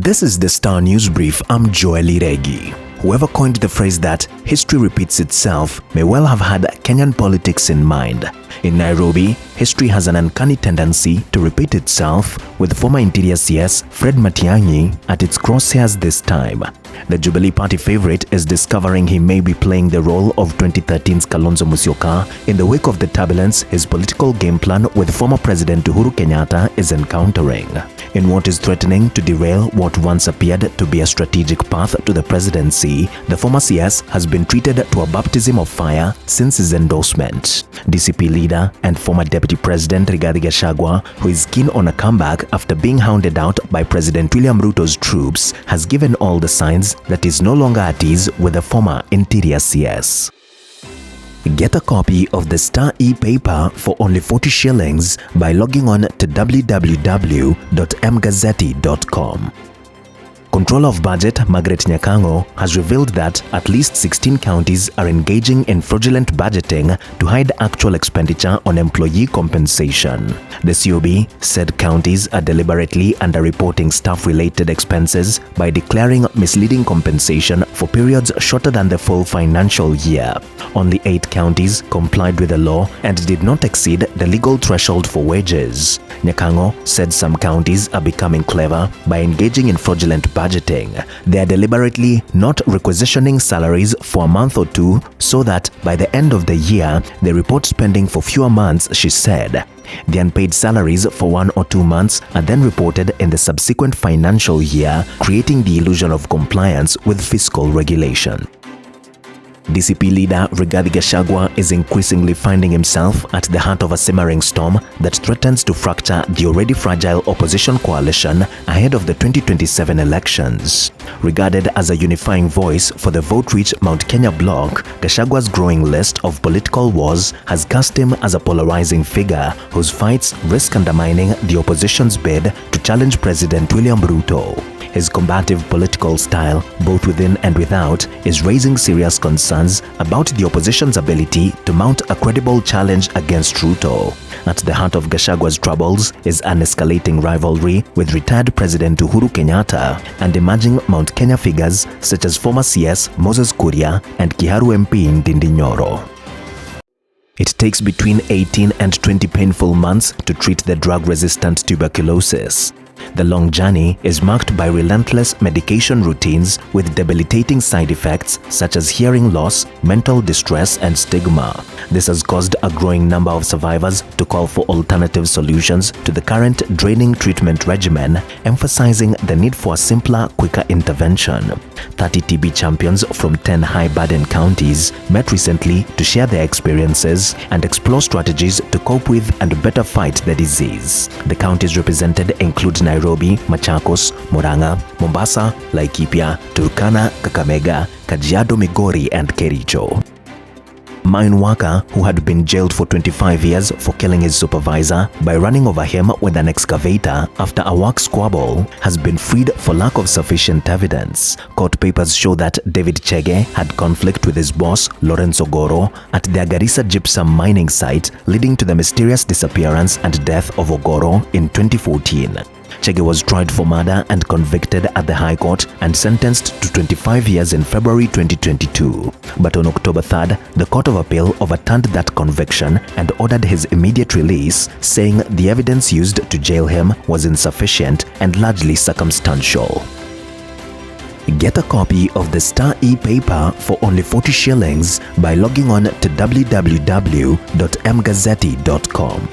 This is the Star News Brief. I'm Joel Iregi. Whoever coined the phrase that history repeats itself may well have had Kenyan politics in mind. In Nairobi, history has an uncanny tendency to repeat itself, with former Interior CS Fred Matiang at its crosshairs this time. The Jubilee Party favorite is discovering he may be playing the role of 2013's Kalonzo Musyoka in the wake of the turbulence his political game plan with former President Uhuru Kenyatta is encountering. In what is threatening to derail what once appeared to be a strategic path to the presidency, the former CS has been treated to a baptism of fire since his endorsement. DCP leader and former Deputy President Rigathi Gachagua, who is keen on a comeback after being hounded out by President William Ruto's troops, has given all the signs that is no longer at ease with the former Interior CS. Get a copy of the Star e-paper for only 40 shillings by logging on to www.mgazzetti.com. Controller of Budget Margaret Nyakango has revealed that at least 16 counties are engaging in fraudulent budgeting to hide actual expenditure on employee compensation. The COB said counties are deliberately underreporting staff-related expenses by declaring misleading compensation for periods shorter than the full financial year. Only 8 counties complied with the law and did not exceed the legal threshold for wages. Nyakango said some counties are becoming clever by engaging in fraudulent budgeting. They are deliberately not requisitioning salaries for a month or two so that by the end of the year, they report spending for fewer months, she said. The unpaid salaries for 1 or 2 months are then reported in the subsequent financial year, creating the illusion of compliance with fiscal regulation. DCP leader Rigathi Gachagua is increasingly finding himself at the heart of a simmering storm that threatens to fracture the already fragile opposition coalition ahead of the 2027 elections. Regarded as a unifying voice for the vote-rich Mount Kenya bloc, Gachagua's growing list of political wars has cast him as a polarizing figure whose fights risk undermining the opposition's bid to challenge President William Ruto. His combative political style, both within and without, is raising serious concerns about the opposition's ability to mount a credible challenge against Ruto. At the heart of Gachagua's troubles is an escalating rivalry with retired President Uhuru Kenyatta and emerging Mount Kenya figures such as former CS Moses Kuria and Kiharu MP Ndindi Nyoro. It takes between 18 and 20 painful months to treat the drug-resistant tuberculosis. The long journey is marked by relentless medication routines with debilitating side effects such as hearing loss, mental distress, and stigma. This has caused a growing number of survivors to call for alternative solutions to the current draining treatment regimen, emphasizing the need for a simpler, quicker intervention. 30 TB champions from 10 high-burden counties met recently to share their experiences and explore strategies to cope with and better fight the disease. The counties represented include Nairobi, Machakos, Murang'a, Mombasa, Laikipia, Turkana, Kakamega, Kajiado, Migori, and Kericho. Mine worker, who had been jailed for 25 years for killing his supervisor by running over him with an excavator after a work squabble, has been freed for lack of sufficient evidence. Court papers show that David Chege had conflict with his boss, Lawrence Ogoro, at the Garissa gypsum mining site, leading to the mysterious disappearance and death of Ogoro in 2014. Chege was tried for murder and convicted at the High Court and sentenced to 25 years in February 2022. But on October 3rd, the Court of Appeal overturned that conviction and ordered his immediate release, saying the evidence used to jail him was insufficient and largely circumstantial. Get a copy of the Star e-paper for only 40 shillings by logging on to www.mgazzetti.com.